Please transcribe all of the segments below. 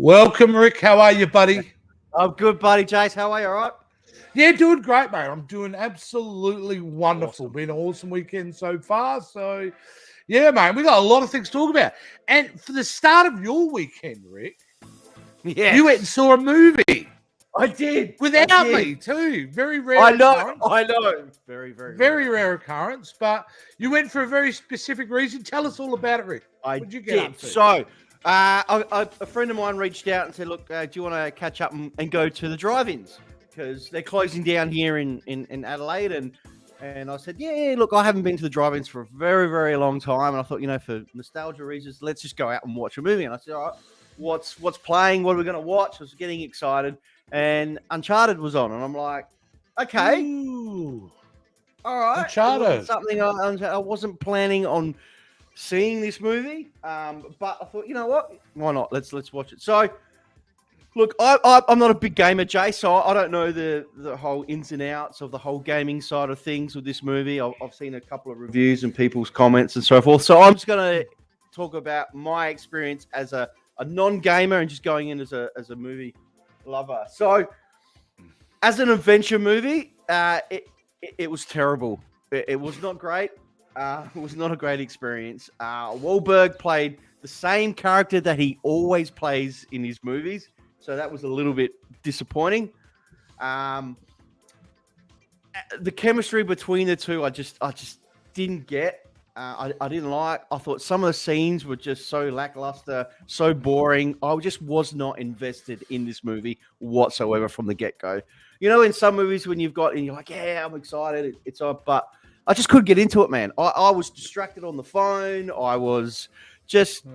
Welcome, Rick. How are you, buddy? I'm good, buddy. Jace, how are you? All right? Yeah, doing great, mate. I'm doing absolutely wonderful. Awesome. Been an awesome weekend so far. So, yeah, mate, we got a lot of things to talk about. And for the start of your weekend, Rick, Yeah, you went and saw a movie I did. without me too. Very rare. I know. occurrence. I know. Very, very, Very rare occurrence, but you went for a very specific reason. Tell us all about it, Rick. I What'd you get up did. to? So, a friend of mine reached out and said, "Look, do you want to catch up and go to the drive-ins because they're closing down here in Adelaide?" And I said, "Yeah, look, I haven't been to the drive-ins for a very, very long time, and I thought, for nostalgia reasons, let's just go out and watch a movie." And I said, "All right, what's playing? What are we going to watch?" I was getting excited, and Uncharted was on, and I'm like, "Okay, Ooh, all right." Uncharted. It wasn't something I wasn't planning on seeing this movie, but I thought, you know what? Why not? Let's watch it. So, look, I'm not a big gamer, Jay, so I don't know the whole ins and outs of the whole gaming side of things with this movie. I've seen a couple of reviews and people's comments and so forth. So I'm just going to talk about my experience as a non-gamer and just going in as a movie lover. So, as an adventure movie, it was terrible. It was not great. It was not a great experience. Wahlberg played the same character that he always plays in his movies, so that was a little bit disappointing. The chemistry between the two, I just didn't get. I didn't like. I thought some of the scenes were just so lackluster, so boring. I just was not invested in this movie whatsoever from the get-go. In some movies when you've got and you're like, yeah, I'm excited, it's on, but I just couldn't get into it, man. I was distracted on the phone. I was just,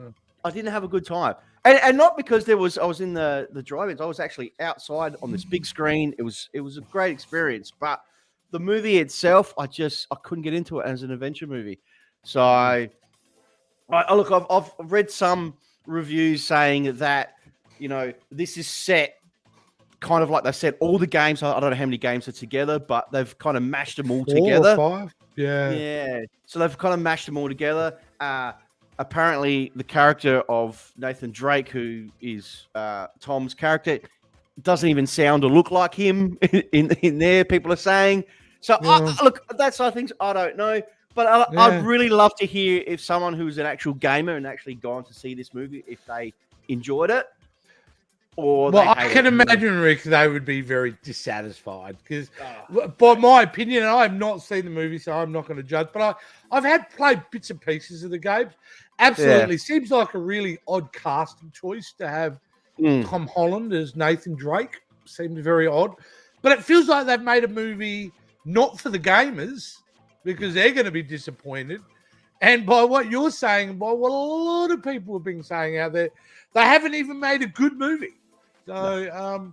I didn't have a good time. And not because I was in the drive-ins. I was actually outside on this big screen. It was a great experience. But the movie itself, I couldn't get into it as an adventure movie. So, look, I've read some reviews saying that, this is set kind of like they said, all the games, I don't know how many games are together, but they've kind of mashed them all together. 4 or 5? Yeah. Yeah. So they've kind of mashed them all together. Apparently, the character of Nathan Drake, who is Tom's character, doesn't even sound or look like him in there, people are saying. So, look, that's side of things I don't know. But I'd really love to hear if someone who's an actual gamer and actually gone to see this movie, if they enjoyed it. I can imagine, Rick, they would be very dissatisfied because, by my opinion, and I have not seen the movie, so I'm not going to judge, but I've had played bits and pieces of the games. Absolutely. Seems like a really odd casting choice to have Tom Holland as Nathan Drake. Seemed very odd. But it feels like they've made a movie not for the gamers because they're going to be disappointed. And by what you're saying, by what a lot of people have been saying out there, they haven't even made a good movie. So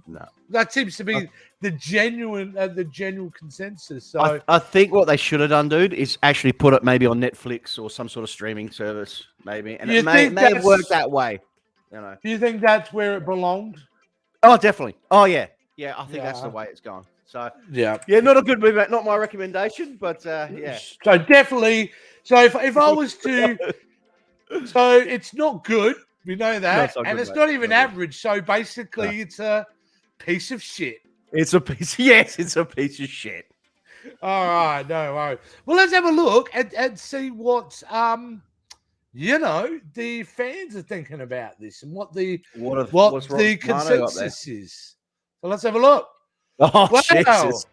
that seems to be the general consensus. So I think what they should have done, dude, is actually put it maybe on Netflix or some sort of streaming service, maybe, and it may have worked that way. Do you think that's where it belonged? Oh, definitely. Oh, yeah. I think that's the way it's gone. So yeah, not a good movie, mate. Not my recommendation, but yeah. So definitely. So if I was to, so it's not good. We know that, it's not even average. So basically, it's a piece of shit. It's a piece of shit. All right, no worries. Well, let's have a look and see what the fans are thinking about this and what the consensus is. So let's have a look. Oh, wow. Jesus.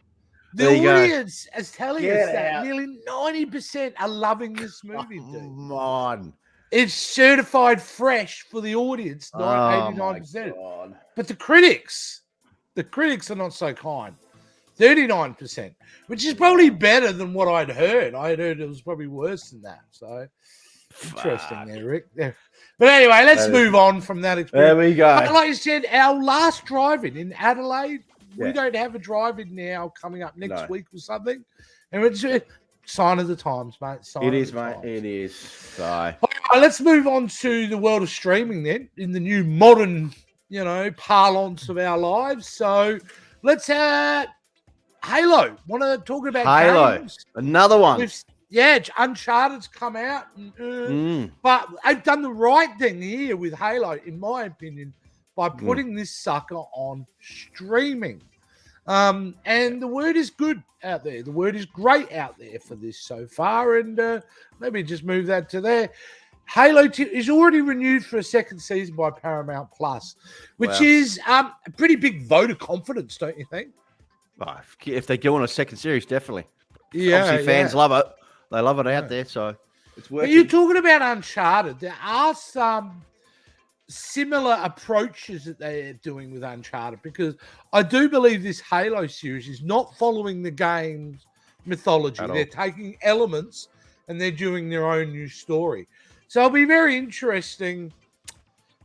The audience is telling us that nearly 90% are loving this movie. Come on. It's certified fresh for the audience, 89%. But the critics are not so kind. 39%, which is probably better than what I'd heard. I heard it was probably worse than that. So interesting there, Rick. Yeah. But anyway, let's move on from that experience. There we go. Like you said, our last drive-in in Adelaide, we don't have a drive-in now coming up next week or something. And it's sign of the times, mate. It is, mate. It is. So. Right, let's move on to the world of streaming then, in the new modern, parlance of our lives. So let's Halo. Want to talk about Halo? Games? Another one. Uncharted's come out, but they've done the right thing here with Halo, in my opinion, by putting this sucker on streaming. And the word is good out there. The word is great out there for this so far. And let me just move that to there. Halo is already renewed for a second season by Paramount Plus, which is a pretty big vote of confidence, don't you think? Oh, if they go on a second series, definitely. Yeah, obviously fans love it. They love it out there, so it's working. But you're talking about Uncharted. There are some similar approaches that they're doing with Uncharted, because I do believe this Halo series is not following the game's mythology. They're taking elements and they're doing their own new story. So it'll be very interesting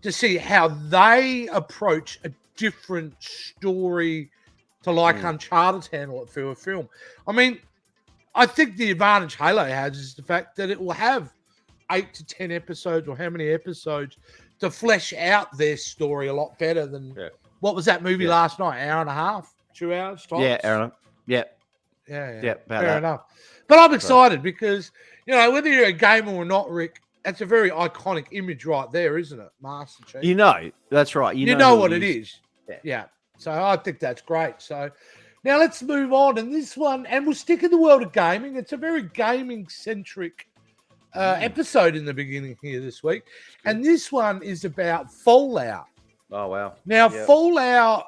to see how they approach a different story to like Uncharted's handle it through a film. I mean, I think the advantage Halo has is the fact that it will have 8 to 10 episodes, or how many episodes, to flesh out their story a lot better than what was that movie last night? Hour and a half, 2 hours? Tops? Yeah, Aaron. Yeah. Fair enough. But I'm excited because, you know, whether you're a gamer or not, Rick, that's a very iconic image right there, isn't it? Master Chief. You know, that's right. You know what it is. Yeah. So I think that's great. So now let's move on. And this one, and we'll stick in the world of gaming. It's a very gaming-centric episode in the beginning here this week. And this one is about Fallout. Oh, wow. Now, Fallout,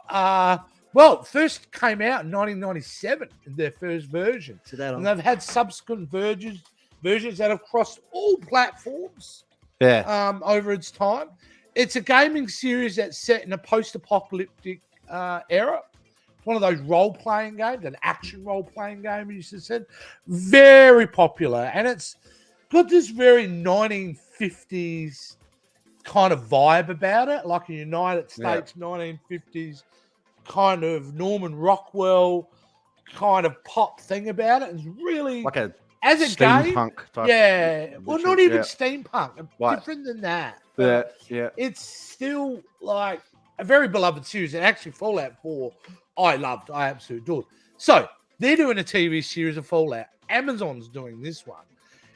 first came out in 1997 in their first version. And they've had subsequent versions that have crossed all platforms over its time. It's a gaming series that's set in a post-apocalyptic era. It's one of those role-playing games, an action role-playing game, you said. Very popular. And it's got this very 1950s kind of vibe about it, like a United States 1950s kind of Norman Rockwell kind of pop thing about it. It's really like a as a steampunk game, well, not even steampunk, different than that. It's still like a very beloved series, and actually Fallout 4 I absolutely adored. So they're doing a TV series of Fallout. Amazon's doing this one.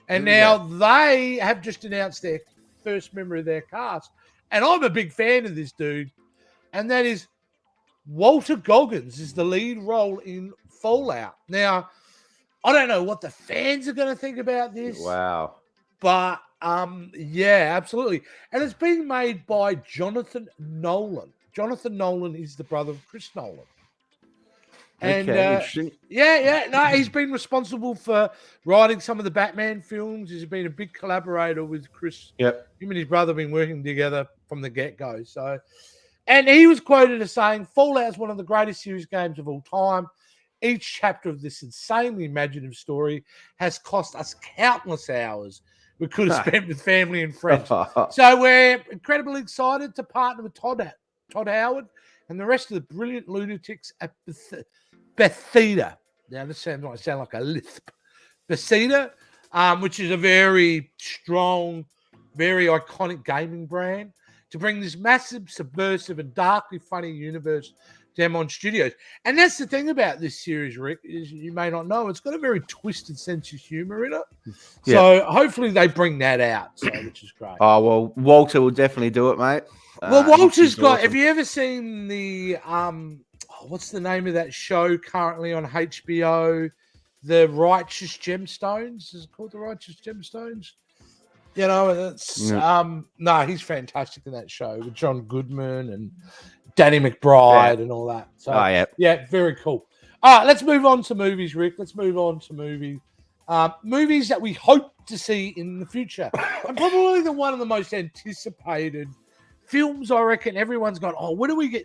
And now they have just announced their first member of their cast. And I'm a big fan of this dude. And that is Walter Goggins is the lead role in Fallout. Now, I don't know what the fans are going to think about this. Wow. But, absolutely. And it's being made by Jonathan Nolan. Jonathan Nolan is the brother of Chris Nolan. And he's been responsible for writing some of the Batman films. He's been a big collaborator with Chris. Yep. Him and his brother have been working together from the get-go. So, and he was quoted as saying, Fallout is one of the greatest series games of all time. Each chapter of this insanely imaginative story has cost us countless hours we could have spent with family and friends. So we're incredibly excited to partner with Todd Howard and the rest of the brilliant lunatics at Bethesda. Now, this sound like a lisp. Bethesda, which is a very strong, very iconic gaming brand, to bring this massive, subversive, and darkly funny universe to Demon Studios. And that's the thing about this series, Rick, is you may not know, it's got a very twisted sense of humor in it. Yeah. So hopefully they bring that out, which is great. Oh, well, Walter will definitely do it, mate. Well, Walter's got, have you ever seen the, what's the name of that show currently on HBO? The Righteous Gemstones? Is it called The Righteous Gemstones? You know, it's, he's fantastic in that show with John Goodman and Danny McBride and all that. So, very cool. All right, let's move on to movies, Rick. Let's move on to movies. Movies that we hope to see in the future. And probably one of the most anticipated films, I reckon everyone's gone, when do we get?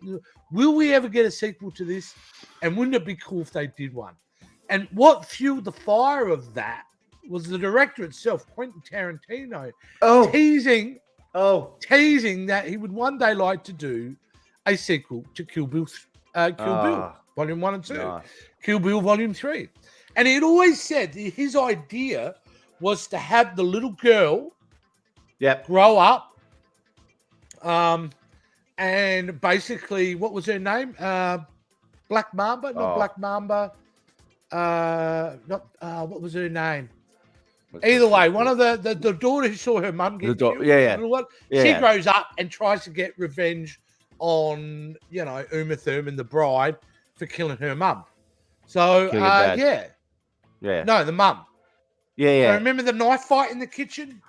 Will we ever get a sequel to this? And wouldn't it be cool if they did one? And what fueled the fire of that was the director itself, Quentin Tarantino, teasing that he would one day like to do a sequel to Kill Bill, Volume 1 and 2, Kill Bill Volume 3. And he had always said that his idea was to have the little girl grow up. And basically, what was her name? Black Mamba? Not Black Mamba. What was her name? Either way, one of the daughter who saw her mum get killed. She grows up and tries to get revenge on, Uma Thurman, the bride, for killing her mum. So, Kill your dad. yeah. No, the mum. Yeah. So remember the knife fight in the kitchen?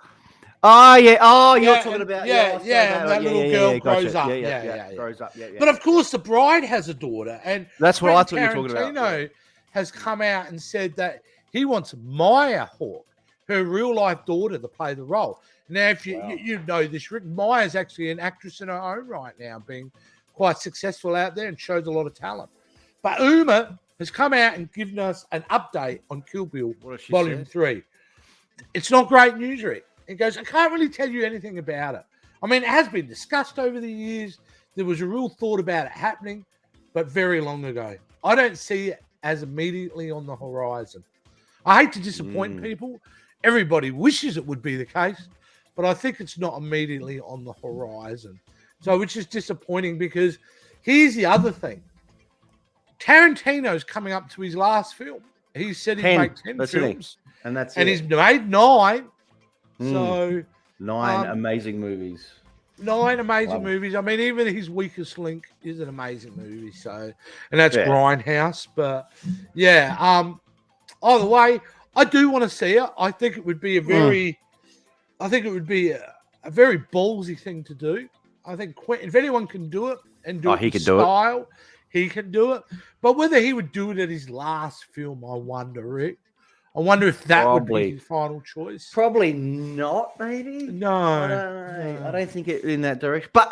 Oh, yeah. Oh, you're talking about... And that little girl grows up. Yeah. Grows up, yeah. But, of course, the bride has a daughter. And that's what I thought you were talking about. Tarantino has come out and said that he wants Maya Hawke, her real-life daughter, to play the role. Now, if you know this, Rick, Maya's actually an actress in her own right now, being quite successful out there and shows a lot of talent. But Uma has come out and given us an update on Kill Bill Volume 3. It's not great news, Rick. It goes, I can't really tell you anything about it. I mean, it has been discussed over the years. There was a real thought about it happening, but very long ago. I don't see it as immediately on the horizon. I hate to disappoint people. Everybody wishes it would be the case, but I think it's not immediately on the horizon. So, which is disappointing, because here's the other thing. Tarantino's coming up to his last film. He said he'd make 10 films. And that's and he's made 9. So 9 amazing movies. 9 amazing movies. I mean, even his weakest link is an amazing movie. So, and that's Grindhouse. But either way, I do want to see it. I think it would be a very ballsy thing to do. I think if anyone can do it and do it in style, he can do it. But whether he would do it at his last film, I wonder, Rick. I wonder if that would be his final choice. Probably not, maybe. No. I don't think it in that direction. But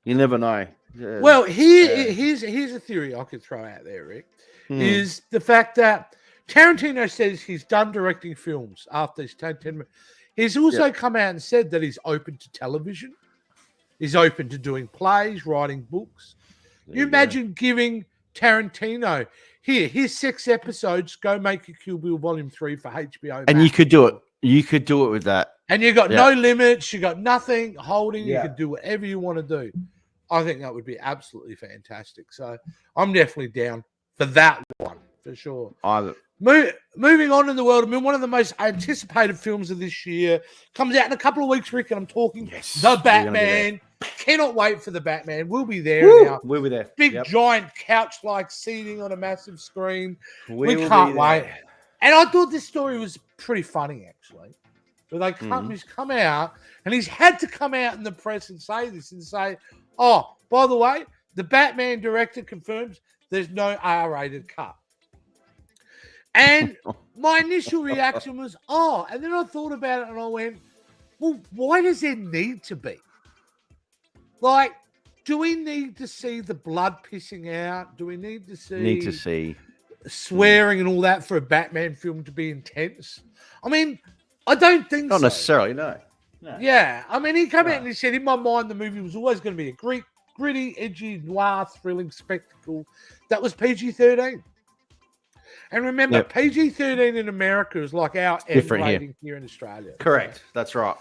you never know. Yeah. Well, here's a theory I could throw out there, Rick, is the fact that Tarantino says he's done directing films after he's 10. He's also come out and said that he's open to television. He's open to doing plays, writing books. You imagine giving Tarantino, here's 6 episodes, go make a Kill Bill Volume 3 for HBO. And you could do it. You could do it with that. And you got no limits. You got nothing holding. You can do whatever you want to do. I think that would be absolutely fantastic. So I'm definitely down for that one, for sure. Moving on in the world, I mean, one of the most anticipated films of this year comes out in a couple of weeks, Rick, and I'm talking The Batman. Cannot wait for The Batman. We'll be there. We'll be there. Big, giant couch-like seating on a massive screen. We can't wait. And I thought this story was pretty funny, actually. But he's come out, and he's had to come out in the press and say this and say, oh, by the way, the Batman director confirms there's no R-rated cut. And my initial reaction was, and then I thought about it and I went, well, why does there need to be? Like, do we need to see the blood pissing out? Do we need to see swearing and all that for a Batman film to be intense? I mean, I don't think Not necessarily, no. Yeah, I mean, he came out and he said, in my mind, the movie was always going to be a gritty, edgy, noir, thrilling spectacle that was PG-13. And remember, PG-13 in America is like our M rating here in Australia. Correct. That's right.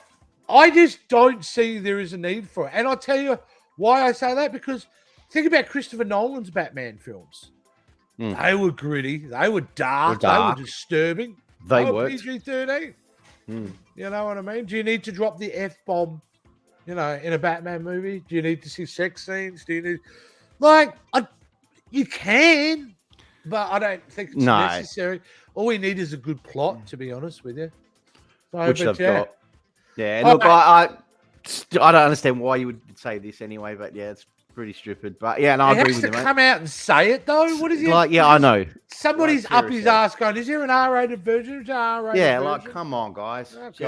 I just don't see there is a need for it. And I'll tell you why I say that, because think about Christopher Nolan's Batman films. They were gritty. They were dark. They were disturbing. They were PG-13. You know what I mean? Do you need to drop the F-bomb, in a Batman movie? Do you need to see sex scenes? Do you need... you can... But I don't think it's necessary. All we need is a good plot, to be honest with you. So, which they've got. Yeah, look, I don't understand why you would say this anyway, but it's pretty stupid. But and I agree with you, mate. Come out and say it though. What is it? I know. Somebody's up his ass going, "Is there an R-rated version? Is there an R-rated version?" Come on, guys. That's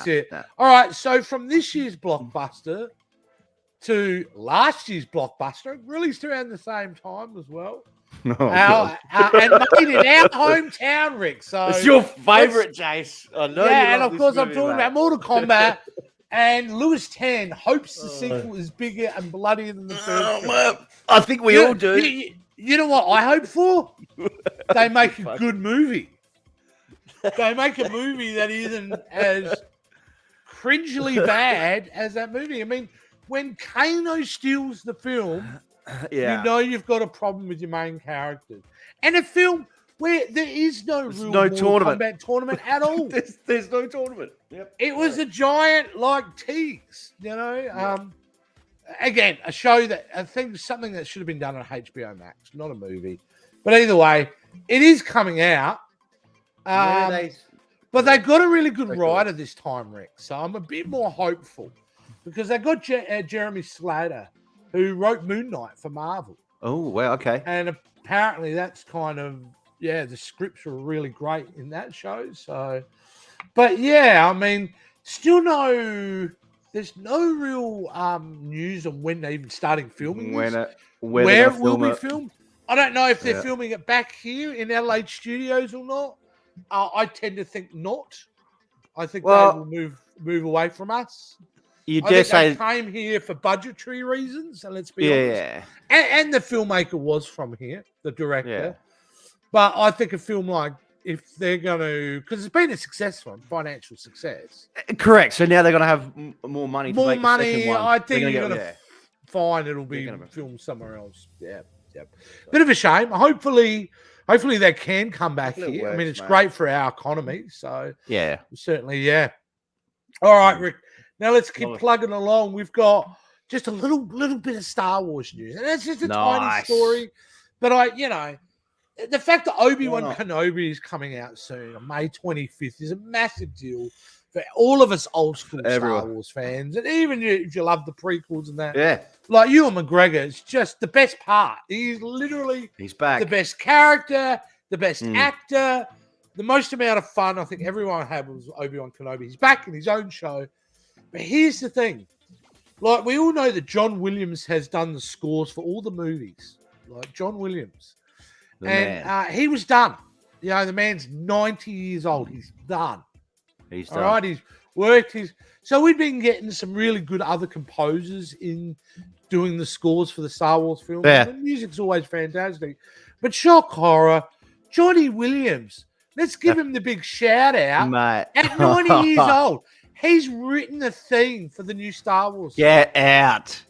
it. Nah. All right. So from this year's blockbuster to last year's blockbuster, released around the same time as well. And made in our hometown, Rick. So it's your favourite, Jace. I know. Yeah, and of course I'm talking about Mortal Kombat. And Lewis Tan hopes the sequel is bigger and bloodier than the first. I think we all do. You know what I hope for? They make a good movie. They make a movie that isn't as cringely bad as that movie. I mean, when Kano steals the film, you know you've got a problem with your main characters. And a film where there is no combat tournament at all. There's no tournament. Yep. It was a giant, tease, again, a show that I think something that should have been done on HBO Max, not a movie. But either way, it is coming out. But they got a really good writer this time, Rick. So I'm a bit more hopeful because they got Jeremy Slater, who wrote Moon Knight for Marvel. Oh, well, okay. And apparently that's kind of, the scripts were really great in that show. So, but yeah, I mean, there's no real news on when they're even starting filming this. Where it will be filmed. I don't know if they're filming it back here in LA studios or not. I tend to think not. I think they will move away from us. You dare say they came here for budgetary reasons, and let's be honest. And the filmmaker was from here, the director. Yeah. But I think a film like, if they're going to, because it's been a successful financial success. Correct. So now they're going to have more money. More money. I think you're going to find it'll be filmed somewhere else. Yeah. Bit of a shame. Hopefully they can come back here. I mean, it's great for our economy. So certainly, All right, Rick. Now let's keep plugging along. We've got just a little bit of Star Wars news, and it's just a tiny story. But the fact that Obi-Wan Kenobi is coming out soon on May 25th is a massive deal for all of us old school Star Wars fans, and even if you love the prequels and that. Yeah. Like Ewan McGregor, it's just the best part. He's back. The best character, the best actor, the most amount of fun I think everyone had was Obi-Wan Kenobi. He's back in his own show. But here's the thing. Like, we all know that John Williams has done the scores for all the movies. Like, John Williams. He was done. The man's 90 years old. He's done. He's done. All right, he's worked his... So we've been getting some really good other composers in doing the scores for the Star Wars films. Yeah. The music's always fantastic. But shock horror, Johnny Williams. Let's give him the big shout out. Mate. At 90 years old, he's written the theme for the new Star Wars. Get out.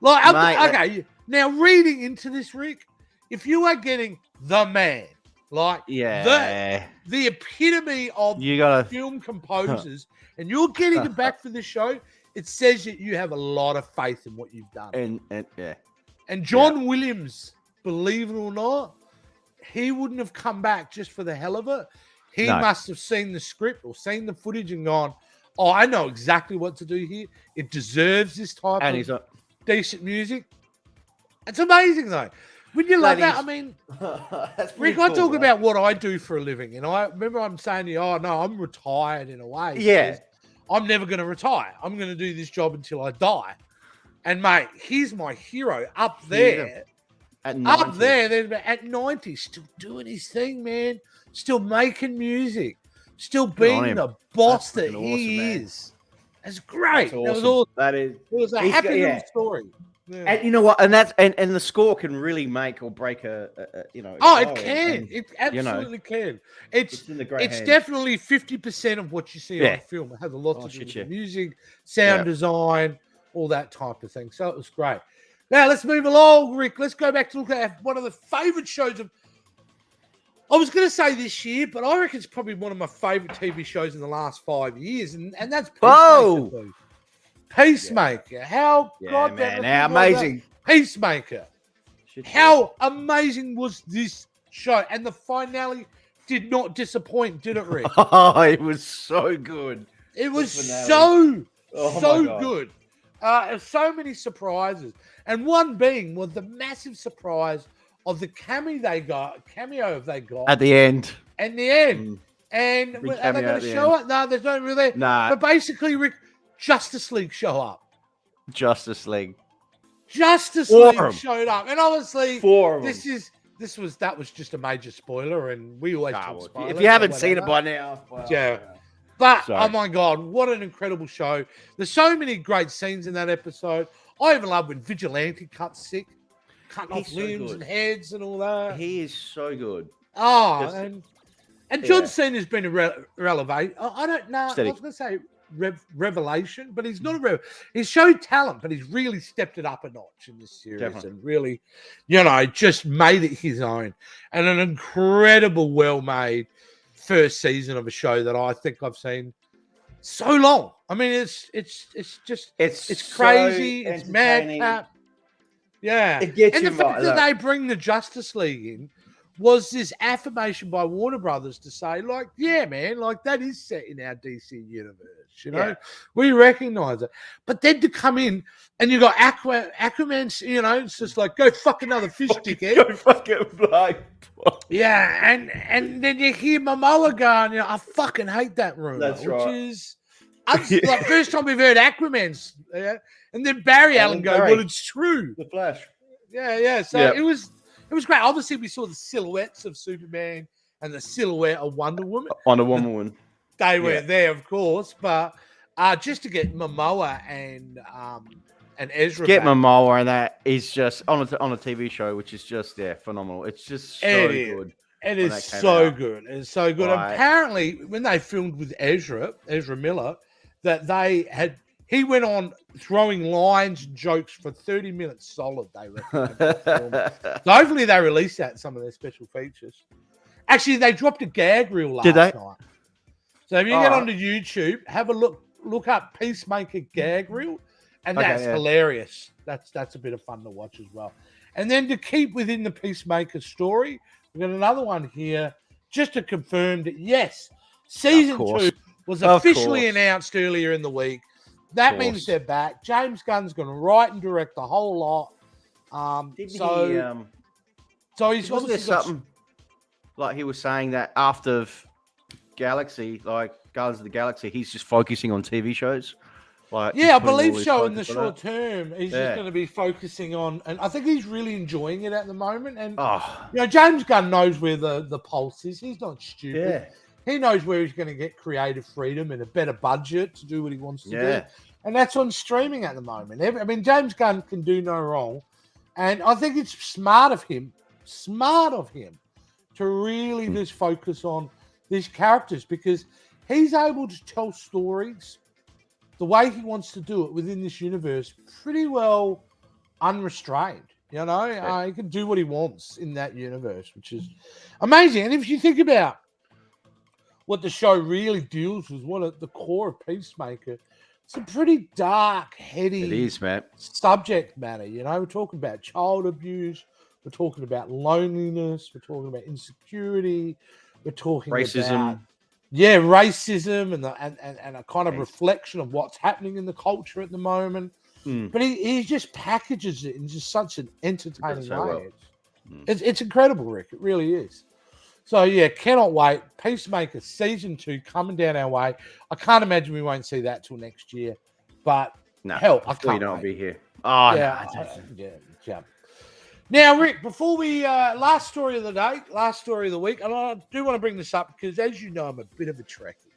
Okay, now reading into this, Rick, if you are getting the man, the epitome of film composers, and you're getting it back for this show, it says that you have a lot of faith in what you've done. And John Williams, believe it or not, he wouldn't have come back just for the hell of it. He must have seen the script or seen the footage and gone, I know exactly what to do here. It deserves this type of decent music. It's amazing, though. When you love that, I mean, Rick, I talk about what I do for a living, and I remember I'm saying to you, I'm retired in a way. Yeah. I'm never going to retire. I'm going to do this job until I die. And, mate, here's my hero up there. At 90. Up there, at 90, still doing his thing, man. Still making music. Still being the boss that he is. That's great. That's awesome. That was awesome. It was a happy little story. Yeah. And you know what? And that's and the score can really make or break a it can. It absolutely can. It's in the great hands. Definitely 50% of what you see on film. It has a lot to do with the music, sound design, all that type of thing. So it was great. Now let's move along, Rick. Let's go back to look at one of the favorite shows of. I was going to say this year, but I reckon it's probably one of my favorite TV shows in the last 5 years, and that's Peacemaker. Peacemaker. How amazing. Peacemaker. How amazing was this show? And the finale did not disappoint, did it, Rick? Oh, it was so good. It was so good. So many surprises. And one being was the massive surprise of the cameo they got at the end. And are they going to show it? No, there's no really. Nah. But basically, Rick, Justice League show up. Justice League showed up, and obviously that was just a major spoiler, and we always talk spoilers. If you haven't seen it by now, But oh my god, what an incredible show! There's so many great scenes in that episode. I even love when Vigilante cuts sick. Cutting off limbs and heads and all that. He is so good. And John Cena's been a relevate. I don't know. I was going to say revelation, but he's not a revelation. He's showed talent, but he's really stepped it up a notch in this series and really, just made it his own. And an incredible, well-made first season of a show that I think I've seen so long. I mean, it's It's crazy. so It's entertaining. madcap. Yeah, It gets and you the fact right. that they bring the Justice League in was this affirmation by Warner Brothers to say, like, yeah, man, like that is set in our DC universe. You know, we recognize it. But then to come in and you got Aquaman, you know, it's just like, go fuck another fish, dickhead. Go fucking like. Yeah, and then you hear Momoa going, you know, I fucking hate that rumor. That's right. Which is like first time we've heard Aquaman's, and then Barry Allen go, well, it's true. The Flash. Yeah. So it was great. Obviously, we saw the silhouettes of Superman and the silhouette of Wonder Woman. They were there, of course, but just to get Momoa and Ezra get back, Momoa, and that is just on a TV show, which is just phenomenal. It's just so good. It is so good. It's so good. Right. Apparently, when they filmed with Ezra Miller, that he went on throwing lines and jokes for 30 minutes solid, they reckon. So hopefully they release that in some of their special features. Actually, they dropped a gag reel last night. So if you get onto YouTube, have a look up Peacemaker gag reel, and that's hilarious. That's a bit of fun to watch as well. And then to keep within the Peacemaker story, we've got another one here just to confirm that, yes, season 2 was officially announced earlier in the week. That means they're back. James Gunn's going to write and direct the whole lot. So he's wasn't there something like he was saying that after Galaxy, like Guardians of the Galaxy, he's just focusing on TV shows. Like, I believe so. In the short term, he's just going to be focusing on, and I think he's really enjoying it at the moment. And you know, James Gunn knows where the pulse is. He's not stupid. Yeah. He knows where he's going to get creative freedom and a better budget to do what he wants to do. And that's on streaming at the moment. I mean, James Gunn can do no wrong. And I think it's smart of him to really just focus on these characters, because he's able to tell stories the way he wants to do it within this universe pretty well unrestrained. You know, he can do what he wants in that universe, which is amazing. And if you think about what the show really deals with, what at the core of Peacemaker, it's a pretty dark, heady subject matter. You know, we're talking about child abuse, we're talking about loneliness, we're talking about insecurity, we're talking racism. about racism and a kind of reflection of what's happening in the culture at the moment. But he just packages it in just such an entertaining way. It's incredible, Rick. It really is. So, cannot wait. Peacemaker Season 2 coming down our way. I can't imagine we won't see that till next year. But, hell, I can't wait. Be here. Now, Rick, before we... last story of the week, and I do want to bring this up because, as you know, I'm a bit of a Trekkie.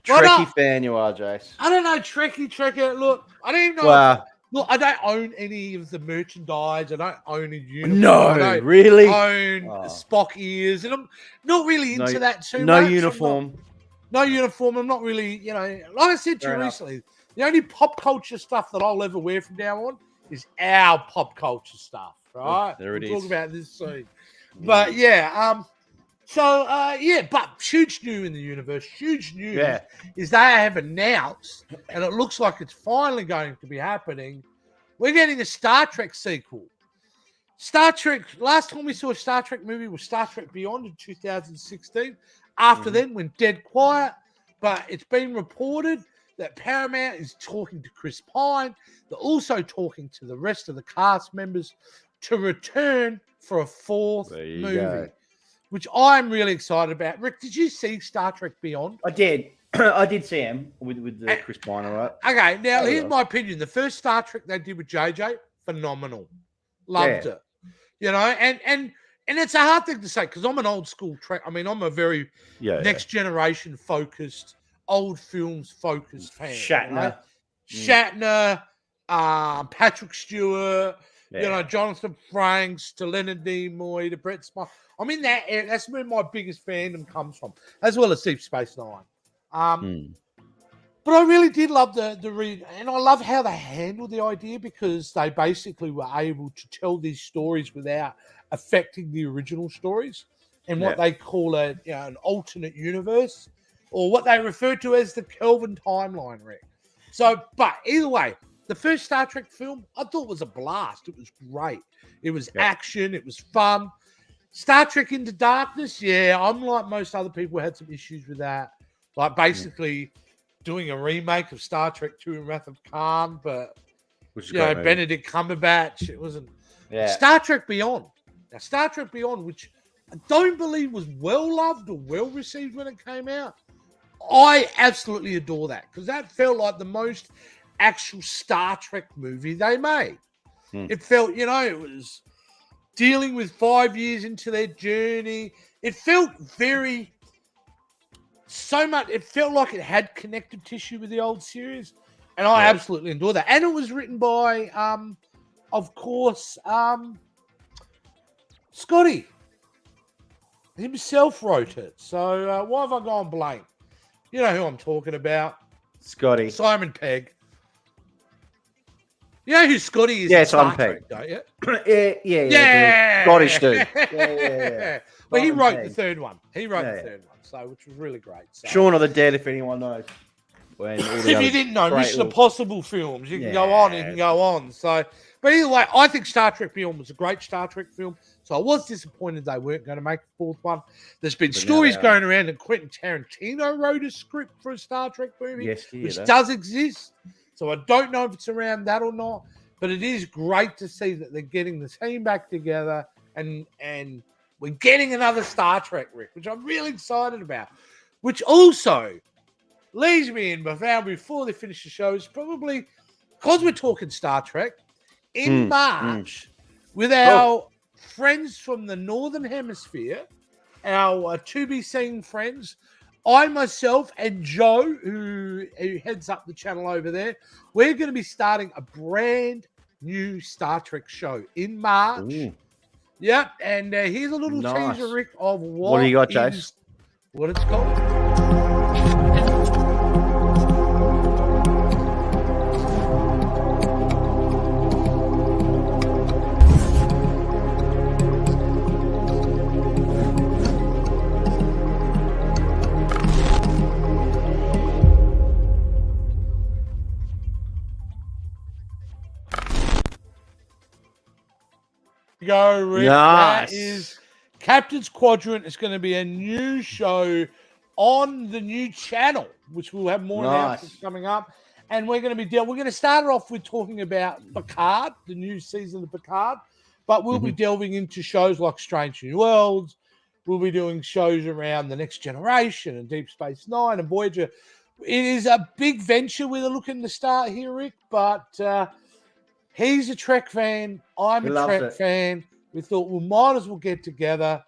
Trekkie fan you are, Jace. I don't know, Trekkie. Look, I don't even know... Look, I don't own any of the merchandise. I don't own a uniform. No, really? I own Spock ears, and I'm not really into that too much. No uniform. No uniform. I'm not really, you know, like I said to you recently, the only pop culture stuff that I'll ever wear from now on is our pop culture stuff, right? There it is. We'll talk about this soon. But, but huge news in the universe, huge news is they have announced, and it looks like it's finally going to be happening, we're getting a Star Trek sequel. Star Trek, last time we saw a Star Trek movie was Star Trek Beyond in 2016. After then, went dead quiet, but it's been reported that Paramount is talking to Chris Pine. They're also talking to the rest of the cast members to return for a fourth movie. Which I'm really excited about. Rick, did you see Star Trek Beyond? I did. I did see him with Chris Pine, all right? Okay, now here's my opinion. The first Star Trek they did with JJ, phenomenal. Loved it. You know, and it's a hard thing to say because I'm an old school Trek. I mean, I'm a very next generation focused, old films focused fan. Shatner. Shatner, Patrick Stewart, you know, Jonathan Frakes, to Leonard Nimoy, to Brett Spiner. I'm in that area. That's where my biggest fandom comes from, as well as Deep Space Nine. But I really did love the read, and I love how they handled the idea because they basically were able to tell these stories without affecting the original stories and what they call an alternate universe. or what they refer to as the Kelvin timeline, Rick. So, but either way, the first Star Trek film I thought was a blast. It was great. It was action. It was fun. Star Trek Into Darkness, yeah, I'm like most other people had some issues with that. Like basically doing a remake of Star Trek II in Wrath of Khan, but Benedict Cumberbatch, it wasn't. Star Trek Beyond. Now, Star Trek Beyond, which I don't believe was well loved or well received when it came out, I absolutely adore that because that felt like the most actual Star Trek movie they made. It felt, it was dealing with 5 years into their journey. It felt it felt like it had connective tissue with the old series. And I absolutely adore that. And it was written by, of course, Scotty. Himself wrote it. So why have I gone blank? You know who I'm talking about. Scotty. Simon Pegg. You know who Scotty is? Yeah, Simon Pegg. Don't you? Yeah. Scottish dude. Yeah. Well, he wrote the third one. He wrote the third one, so which was really great. So. Shaun of the Dead, if anyone knows. If you didn't know, Mission Impossible films, you can go on and you can go on. So, but either way, I think Star Trek Beyond was a great Star Trek film. So I was disappointed they weren't going to make a fourth one. There's been stories going around that Quentin Tarantino wrote a script for a Star Trek movie, which does exist. So I don't know if it's around that or not, but it is great to see that they're getting the team back together and we're getting another Star Trek, Rick, which I'm really excited about. Which also leads me in, before they finish the show, is probably because we're talking Star Trek in March with our friends from the Northern Hemisphere, our to-be-seen friends. I myself and Joe, who heads up the channel over there, we're going to be starting a brand new Star Trek show in March. Yep, and here's a little teaser, Rick, of what do you got, Jace? What it's called. Go, Rick. Nice. That is Captains Quadrant. It's going to be a new show on the new channel, which we'll have more announcements coming up. And we're going to start it off with talking about Picard, the new season of Picard, but we'll be delving into shows like Strange New Worlds. We'll be doing shows around The Next Generation and Deep Space Nine and Voyager. It is a big venture we're looking to start here, Rick, but he's a Trek fan. I'm a Trek fan. We thought we might as well get together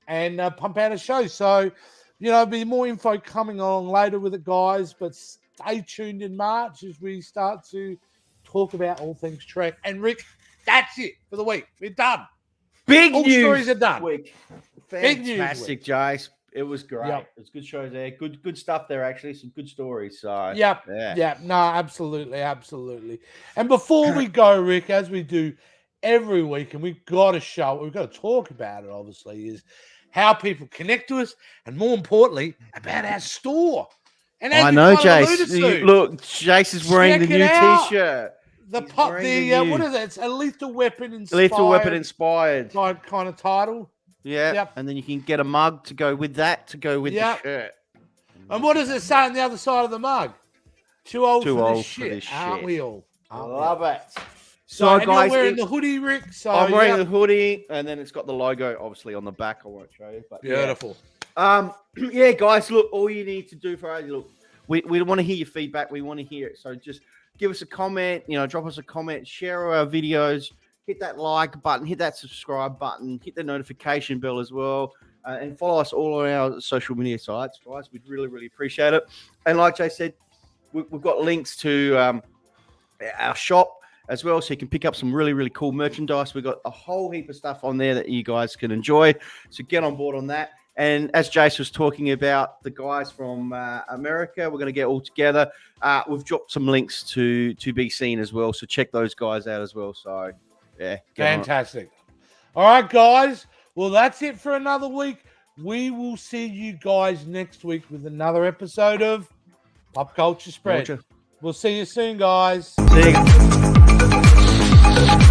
and pump out a show. So, there'll be more info coming along later with it, guys. But stay tuned in March as we start to talk about all things Trek. And Rick, that's it for the week. We're done. Big all news. The stories are done. Week. Fantastic, Jace. It was great. It was good shows there. Good stuff there, actually. Some good stories. So no, absolutely. And before we go, Rick, as we do every week, and we've got to talk about it, obviously, is how people connect to us, and more importantly, about our store. And I know, Jace. Look, Jace is wearing the new T-shirt. What is it? It's a Lethal Weapon inspired. Kind of title. Yeah, and then you can get a mug to go with that, the shirt. And what does it say on the other side of the mug? Too old for this shit, aren't we all? Love it. So guys, you're wearing the hoodie, Rick. So I'm wearing the hoodie, and then it's got the logo, obviously, on the back. I won't show you, but beautiful. Yeah, guys, look, all you need to do for us, look, we want to hear your feedback. We want to hear it. So just give us a comment, drop us a comment, share our videos. Hit that like button, hit that subscribe button, hit the notification bell as well, and follow us all on our social media sites, guys. We'd really, really appreciate it. And like Jay said, we've got links to our shop as well, so you can pick up some really, really cool merchandise. We've got a whole heap of stuff on there that you guys can enjoy. So get on board on that. And as Jace was talking about the guys from America, we're going to get all together. We've dropped some links to be seen as well, so check those guys out as well. So. Yeah. Fantastic. All right, guys. Well, that's it for another week. We will see you guys next week with another episode of Pop Culture Spread. We'll see you soon, guys. See you.